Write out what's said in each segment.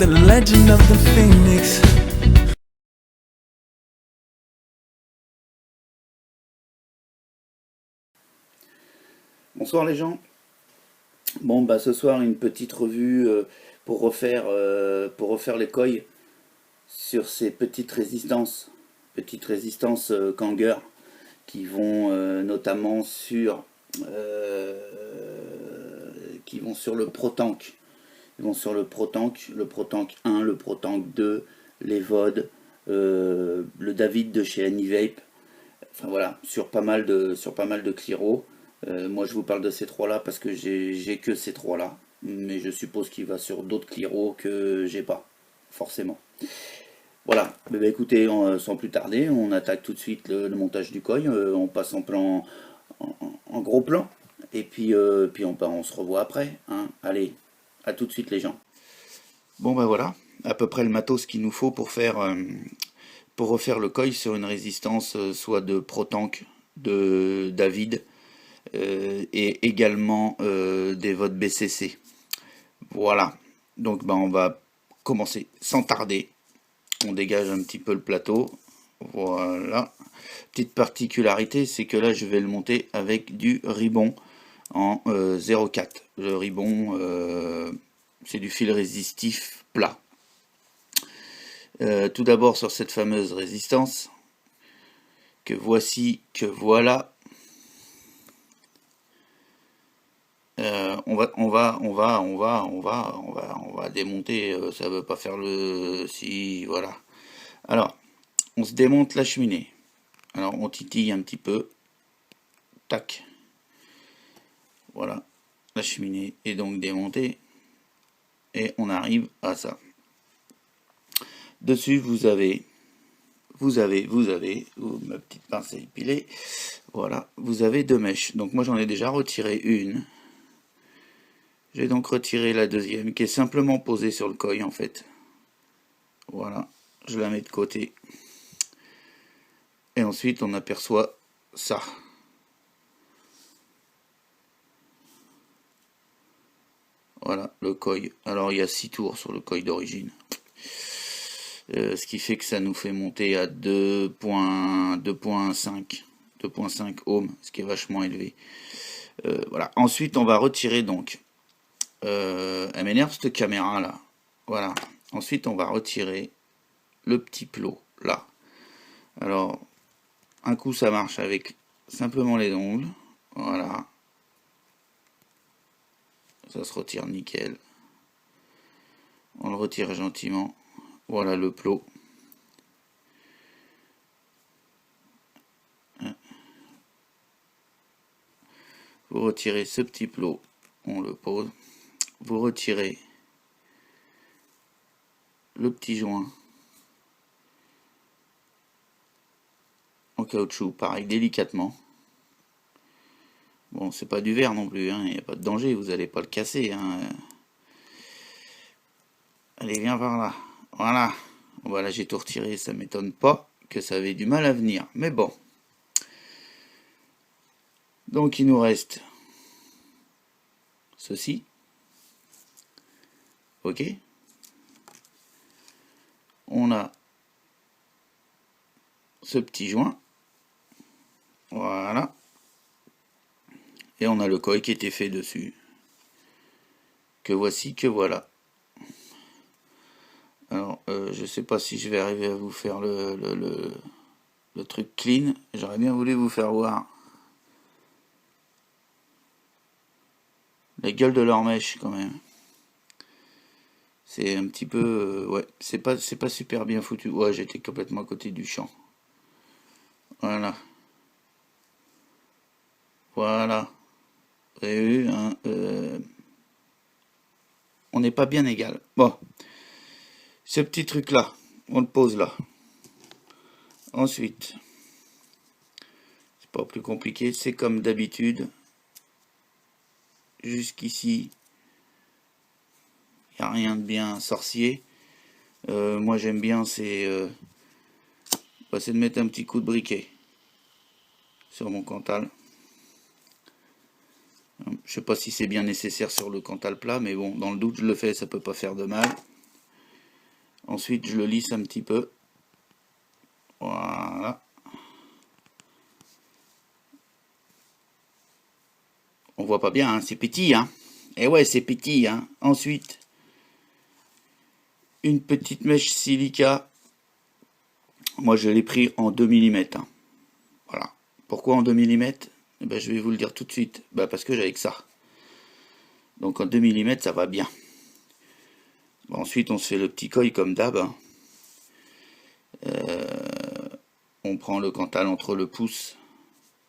the legend of the phoenix. Bonsoir les gens. Bon bah ce soir une petite revue pour refaire les coils sur ces petites résistances Kanger qui vont notamment sur le Pro-Tank. Ils vont sur le Pro-Tank 1, le Pro-Tank 2, les VOD, le David de chez Anyvape. Enfin voilà, sur pas mal de Cliro. Moi je vous parle de ces trois-là parce que j'ai que ces trois-là. Mais je suppose qu'il va sur d'autres Cliro que j'ai pas, forcément. Voilà, écoutez, sans plus tarder, on attaque tout de suite le montage du coil. On passe en gros plan. Et puis on se revoit après. Hein. Allez, à tout de suite les gens. Bon ben voilà, à peu près le matos qu'il nous faut pour refaire le coil sur une résistance soit de Pro-Tank, de David, et également des votes BCC. Voilà, donc on va commencer sans tarder. On dégage un petit peu le plateau. Voilà. Petite particularité, c'est que là je vais le monter avec du Ribon en 0,4. Le Ribon, c'est du fil résistif plat. Tout d'abord sur cette fameuse résistance que voici, que voilà. On va démonter. Ça veut pas faire le si voilà. Alors, on se démonte la cheminée. Alors, on titille un petit peu. Tac. Voilà, la cheminée est donc démontée et on arrive à ça. Dessus, vous avez ma petite pince à épiler. Voilà, vous avez deux mèches. Donc moi j'en ai déjà retiré une. J'ai donc retiré la deuxième qui est simplement posée sur le coil en fait. Voilà, je la mets de côté. Et ensuite on aperçoit ça. Voilà, le coil. Alors il y a 6 tours sur le coil d'origine. Ce qui fait que ça nous fait monter à 2.5 ohms, ce qui est vachement élevé. Voilà. Ensuite, on va retirer donc. Elle m'énerve cette caméra là. Voilà. Ensuite, on va retirer le petit plot là. Alors, un coup, ça marche avec simplement les ongles. Voilà. Ça se retire nickel. On le retire gentiment. Voilà le plot. Vous retirez ce petit plot, on le pose. Vous retirez le petit joint en caoutchouc, pareil, délicatement. Bon, c'est pas du verre non plus, hein, il n'y a pas de danger, vous n'allez pas le casser. Hein. Allez, viens par là. Voilà. Voilà, j'ai tout retiré, ça m'étonne pas que ça avait du mal à venir. Mais bon. Donc il nous reste ceci. Ok. On a ce petit joint. Voilà. Et on a le coil qui était fait dessus. Que voici, que voilà. Alors, je sais pas si je vais arriver à vous faire le truc clean. J'aurais bien voulu vous faire voir la gueule de leur mèche quand même. C'est un petit peu... ouais, c'est pas super bien foutu. Ouais, j'étais complètement à côté du champ. Voilà. Voilà. Vous avez vu, hein, on n'est pas bien égal. Bon. Ce petit truc là, on le pose là. Ensuite, c'est pas plus compliqué, c'est comme d'habitude. Jusqu'ici, il n'y a rien de bien sorcier. Moi j'aime bien, c'est de mettre un petit coup de briquet sur mon Cantal. Je sais pas si c'est bien nécessaire sur le Cantal plat, mais bon, dans le doute je le fais, ça peut pas faire de mal. Ensuite, je le lisse un petit peu. Voilà. On voit pas bien, hein, c'est petit, hein. Et ouais, c'est petit, hein. Ensuite, une petite mèche silica. Moi, je l'ai pris en 2 mm. Hein. Voilà. Pourquoi en 2 mm? Eh ben, je vais vous le dire tout de suite. Ben, parce que j'avais que ça. Donc en 2 mm, ça va bien. Bon, ensuite, on se fait le petit coil comme d'hab. Hein. On prend le cantal entre le pouce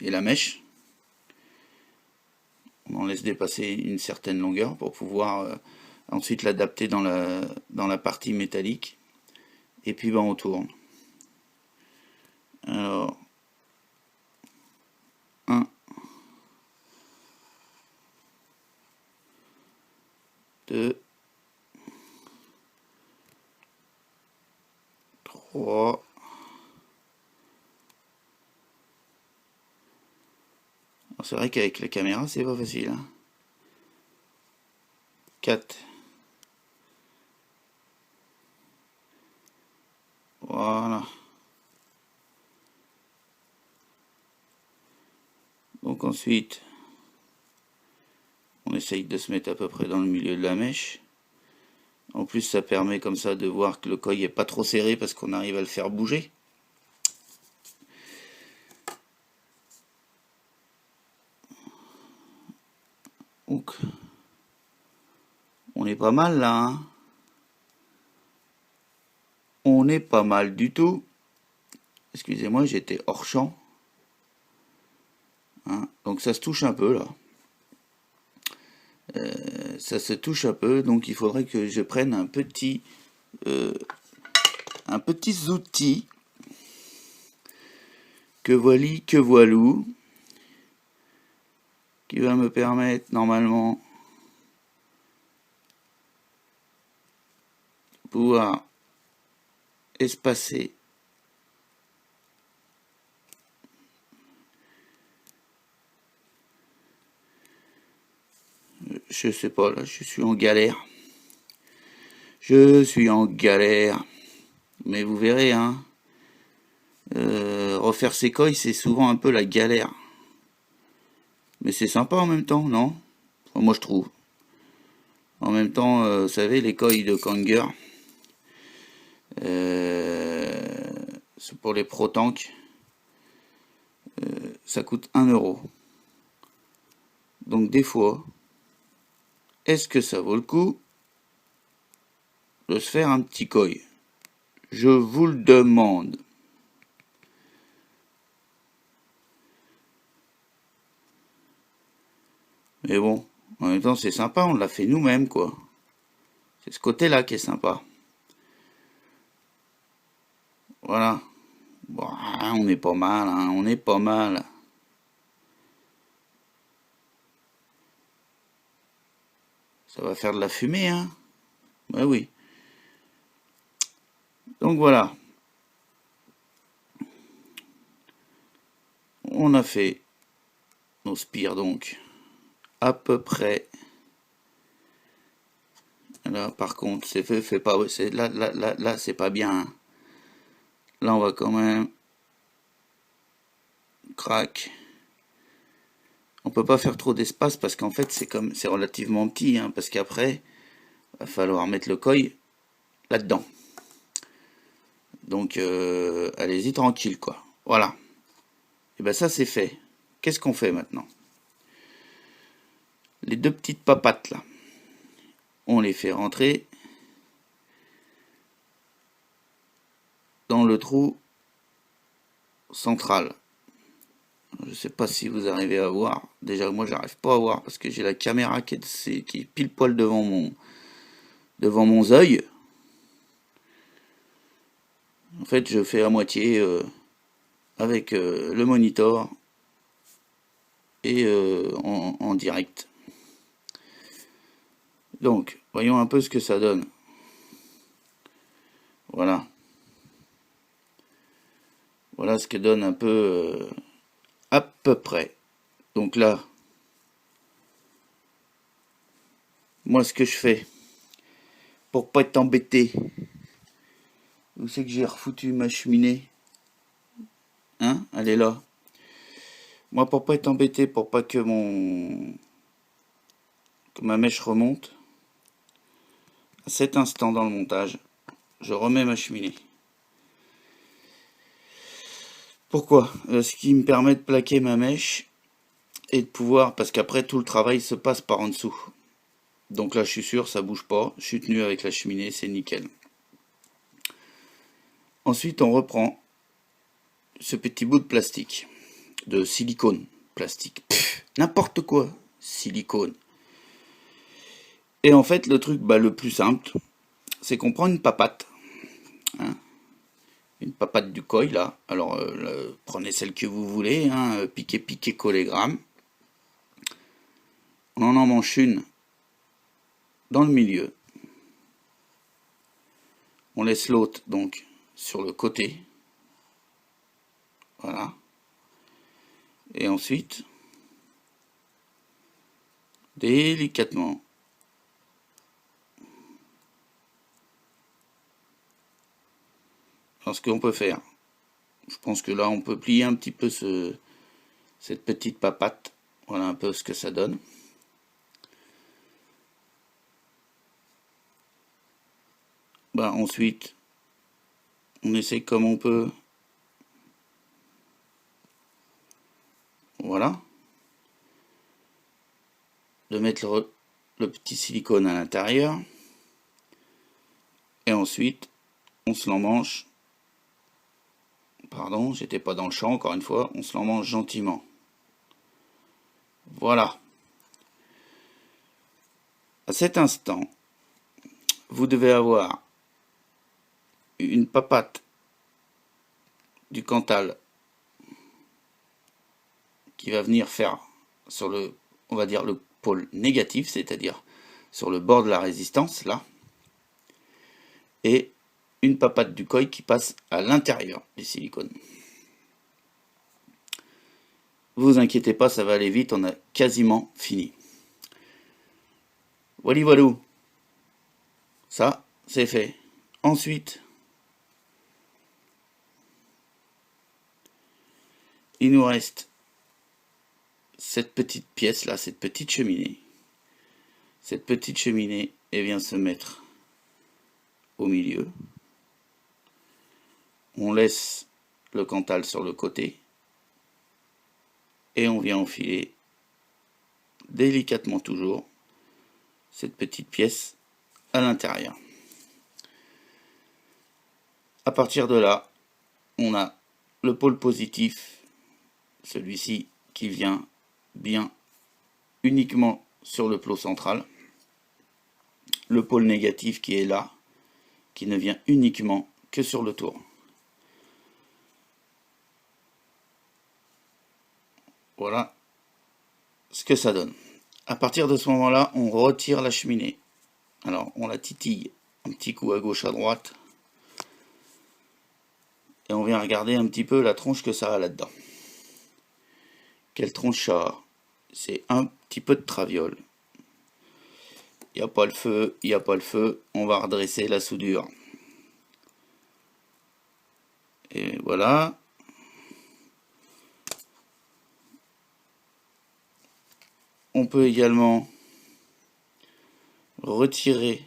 et la mèche. On en laisse dépasser une certaine longueur pour pouvoir ensuite l'adapter dans la partie métallique. Et puis ben, on tourne. Alors, 1, 2, 3, 4. C'est vrai qu'avec la caméra, c'est pas facile. Hein. 4. Voilà. Donc ensuite, on essaye de se mettre à peu près dans le milieu de la mèche. En plus, ça permet comme ça de voir que le coil n'est pas trop serré parce qu'on arrive à le faire bouger. Donc, on est pas mal là. Hein. On est pas mal du tout. Excusez-moi, j'étais hors champ. Hein. Donc ça se touche un peu là. Ça se touche un peu, donc il faudrait que je prenne un petit outil que voilou, qui va me permettre normalement de pouvoir espacer je sais pas, là je suis en galère. Je suis en galère. Mais vous verrez, hein. Refaire ses coils, c'est souvent un peu la galère. Mais c'est sympa en même temps, non? Enfin, moi je trouve. En même temps, vous savez, les coils de Kanger, c'est pour les Pro Tank, ça coûte 1 €. Donc des fois, est-ce que ça vaut le coup de se faire un petit coil? Je vous le demande. Mais bon, en même temps c'est sympa, on l'a fait nous-mêmes quoi. C'est ce côté-là qui est sympa. Voilà. Bon, on est pas mal, hein, on est pas mal. Ça va faire de la fumée, hein. Ben oui. Donc voilà. On a fait nos spires donc à peu près. Là par contre c'est fait pas. C'est là c'est pas bien. Hein. Là on va quand même. Crac. On peut pas faire trop d'espace parce qu'en fait c'est relativement petit, hein, parce qu'après il va falloir mettre le coil là-dedans. Donc allez-y tranquille quoi. Voilà. Et ben ça c'est fait. Qu'est-ce qu'on fait maintenant? Les deux petites papates là, on les fait rentrer dans le trou central. Je sais pas si vous arrivez à voir. Déjà moi j'arrive pas à voir parce que j'ai la caméra qui est pile poil devant mon œil. En fait je fais à moitié avec le monitor et en direct. Donc voyons un peu ce que ça donne. Voilà. Voilà ce que donne un peu à peu près. Donc là, moi ce que je fais, pour pas être embêté, Où c'est que j'ai refoutu ma cheminée? Hein? Elle est là. Moi, pour pas être embêté, pour pas que ma mèche remonte, à cet instant dans le montage, je remets ma cheminée. Pourquoi? Ce qui me permet de plaquer ma mèche et de pouvoir, parce qu'après tout le travail se passe par en dessous. Donc là, je suis sûr, ça bouge pas. Je suis tenu avec la cheminée, c'est nickel. Ensuite, on reprend ce petit bout de plastique, de silicone plastique. N'importe quoi, silicone. Et en fait, le truc le plus simple, c'est qu'on prend une papate. Hein, une papate du Koi, là. Alors, prenez celle que vous voulez, hein, piqué, collégramme. On en emmanche une dans le milieu. On laisse l'autre, donc, sur le côté. Voilà. Et ensuite, délicatement, alors ce qu'on peut faire, je pense que là on peut plier un petit peu cette petite papate. Voilà un peu ce que ça donne. Ensuite, on essaie comme on peut. Voilà. De mettre le petit silicone à l'intérieur. Et ensuite, on se l'emmanche. Pardon, j'étais pas dans le champ, encore une fois. On se l'emmanche gentiment. Voilà. À cet instant, vous devez avoir une papate du Cantal qui va venir faire sur le, on va dire, le pôle négatif, c'est-à-dire sur le bord de la résistance, là, et une papate du Koi qui passe à l'intérieur du silicone. Vous inquiétez pas, ça va aller vite, on a quasiment fini. Voilà. Ça, c'est fait. Ensuite, il nous reste cette petite pièce là, cette petite cheminée. Cette petite cheminée, elle vient se mettre au milieu. On laisse le Cantal sur le côté. Et on vient enfiler délicatement toujours cette petite pièce à l'intérieur. À partir de là, on a le pôle positif, celui-ci qui vient bien uniquement sur le plot central, le pôle négatif qui est là, qui ne vient uniquement que sur le tour. Voilà ce que ça donne. À partir de ce moment-là, on retire la cheminée. Alors, on la titille un petit coup à gauche, à droite. Et on vient regarder un petit peu la tronche que ça a là-dedans. Quelle tronche ça a? C'est un petit peu de traviole. Il n'y a pas le feu, il n'y a pas le feu. On va redresser la soudure. Et voilà. On peut également retirer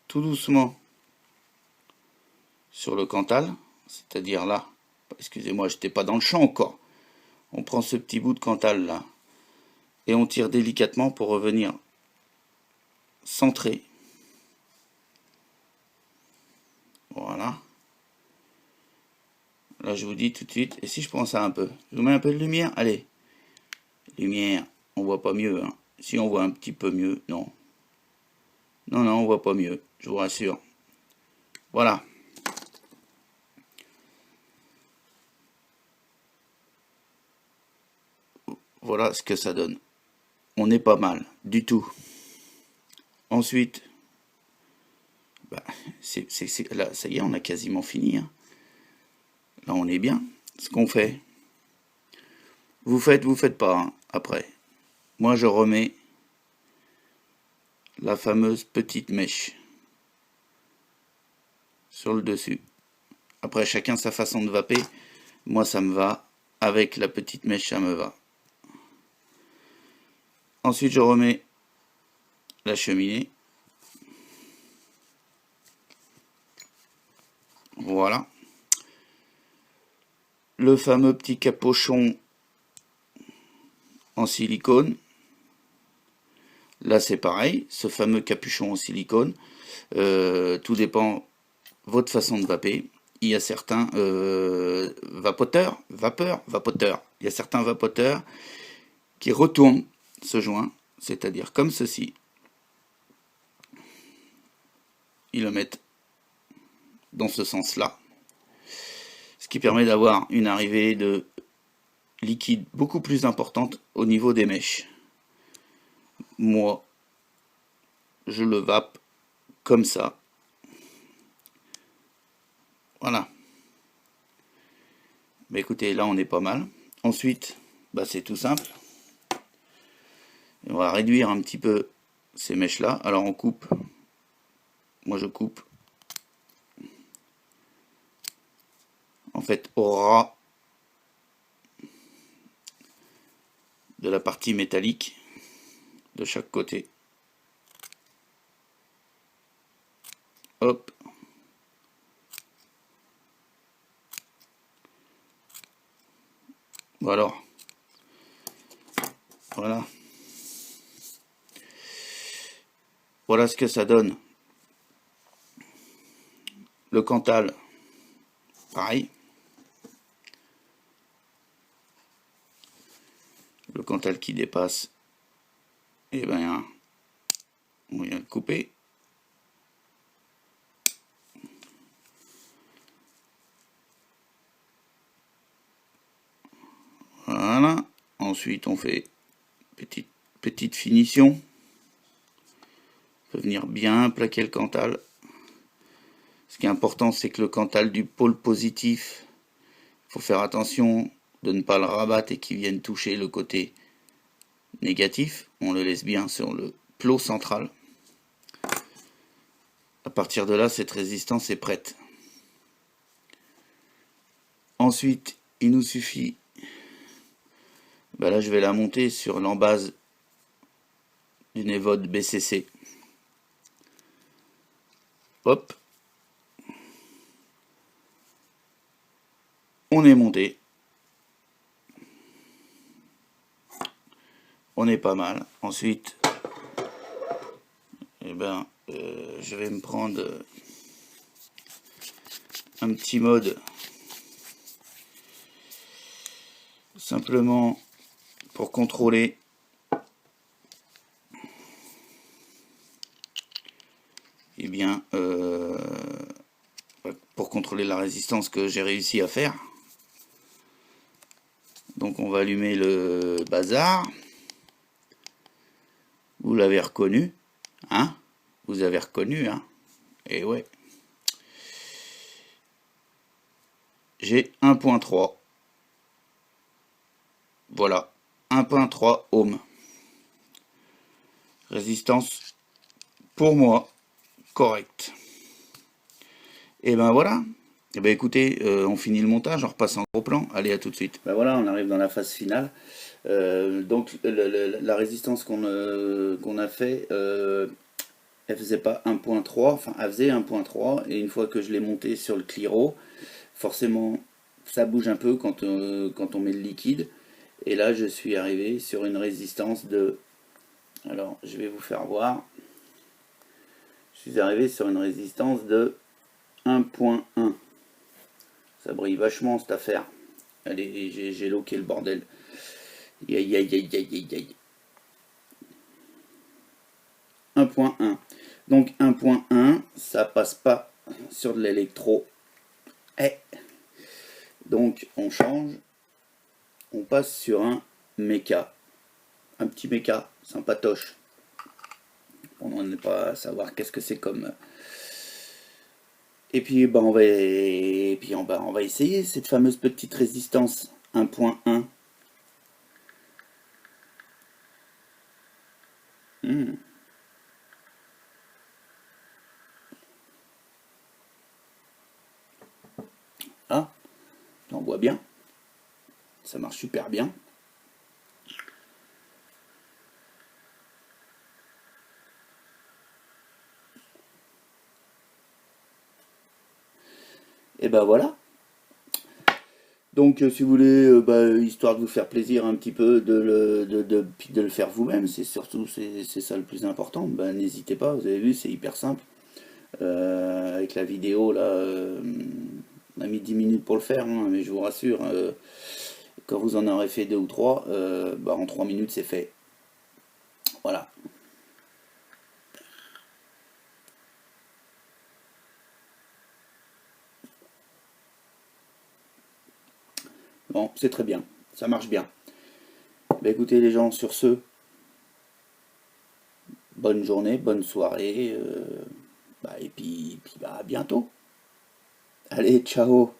tout doucement sur le Cantal, c'est-à-dire là, excusez-moi, j'étais pas dans le champ encore. On prend ce petit bout de Cantal là et on tire délicatement pour revenir centrer. Voilà. Là, je vous dis tout de suite, et si je prends ça un peu, je vous mets un peu de lumière, allez. Lumière, on voit pas mieux, hein. Si on voit un petit peu mieux, non. Non, on voit pas mieux, je vous rassure. Voilà. Voilà ce que ça donne. On n'est pas mal, du tout. Ensuite, là, ça y est, on a quasiment fini. Hein. Là, on est bien. Ce qu'on fait, vous faites pas, hein, après. Moi, je remets la fameuse petite mèche sur le dessus. Après, chacun sa façon de vaper. Moi, ça me va. Avec la petite mèche, ça me va. Ensuite, je remets la cheminée. Voilà. Le fameux petit capuchon en silicone. Là, c'est pareil. Ce fameux capuchon en silicone. Tout dépend de votre façon de vaper. Il y a certains vapoteurs. Il y a certains vapoteurs qui retournent ce joint, c'est-à-dire comme ceci. Ils le mettent dans ce sens-là, ce qui permet d'avoir une arrivée de liquide beaucoup plus importante au niveau des mèches. Moi, je le vape comme ça. Voilà. Mais écoutez, là on est pas mal. Ensuite, c'est tout simple. On va réduire un petit peu ces mèches là. Alors on coupe. Moi je coupe. En fait, au ras de la partie métallique de chaque côté. Hop. Voilà. Voilà. Voilà ce que ça donne. Le Cantal, pareil. Le Cantal qui dépasse, et ben, on vient le couper. Voilà. Ensuite, on fait petite finition. On peut venir bien plaquer le Cantal. Ce qui est important, c'est que le Cantal du pôle positif, il faut faire attention de ne pas le rabattre et qu'il vienne toucher le côté négatif. On le laisse bien sur le plot central. À partir de là, cette résistance est prête. Ensuite, il nous suffit, là je vais la monter sur l'embase d'une Evode BCC. Hop. On est monté. On est pas mal. Ensuite, je vais me prendre un petit mode simplement pour contrôler pour contrôler la résistance que j'ai réussi à faire. Donc on va allumer le bazar. Vous l'avez reconnu, hein? Vous avez reconnu, hein? Et ouais. J'ai 1.3. Voilà, 1.3 ohms. Résistance, pour moi, correcte. Et ben voilà. Et ben écoutez, on finit le montage, on repasse en gros plan. Allez, à tout de suite. Ben voilà, on arrive dans la phase finale. Donc la résistance qu'on a fait, elle faisait pas 1.3, enfin elle faisait 1.3, et une fois que je l'ai monté sur le Cliro, forcément ça bouge un peu quand on met le liquide. Et là je suis arrivé sur une résistance de, alors je vais vous faire voir, je suis arrivé sur une résistance de 1.1. Ça brille vachement cette affaire. Allez, j'ai loqué le bordel. Aïe aïe aïe aïe aïe. 1.1. Donc 1.1, ça passe pas sur de l'électro. Donc on change. On passe sur un méca. Un petit méca, sympatoche. On n'est pas à savoir qu'est-ce que c'est comme. Et puis on va essayer cette fameuse petite résistance 1.1. va bien. Ça marche super bien. Et ben voilà. Donc si vous voulez, histoire de vous faire plaisir un petit peu, puis de le faire vous-même, c'est surtout c'est ça le plus important, n'hésitez pas, vous avez vu, c'est hyper simple. Avec la vidéo là, on a mis 10 minutes pour le faire, hein, mais je vous rassure, quand vous en aurez fait 2 ou 3, en 3 minutes c'est fait. Voilà. Bon, c'est très bien, ça marche bien. Écoutez les gens, sur ce, bonne journée, bonne soirée, et puis à bientôt. Allez, ciao.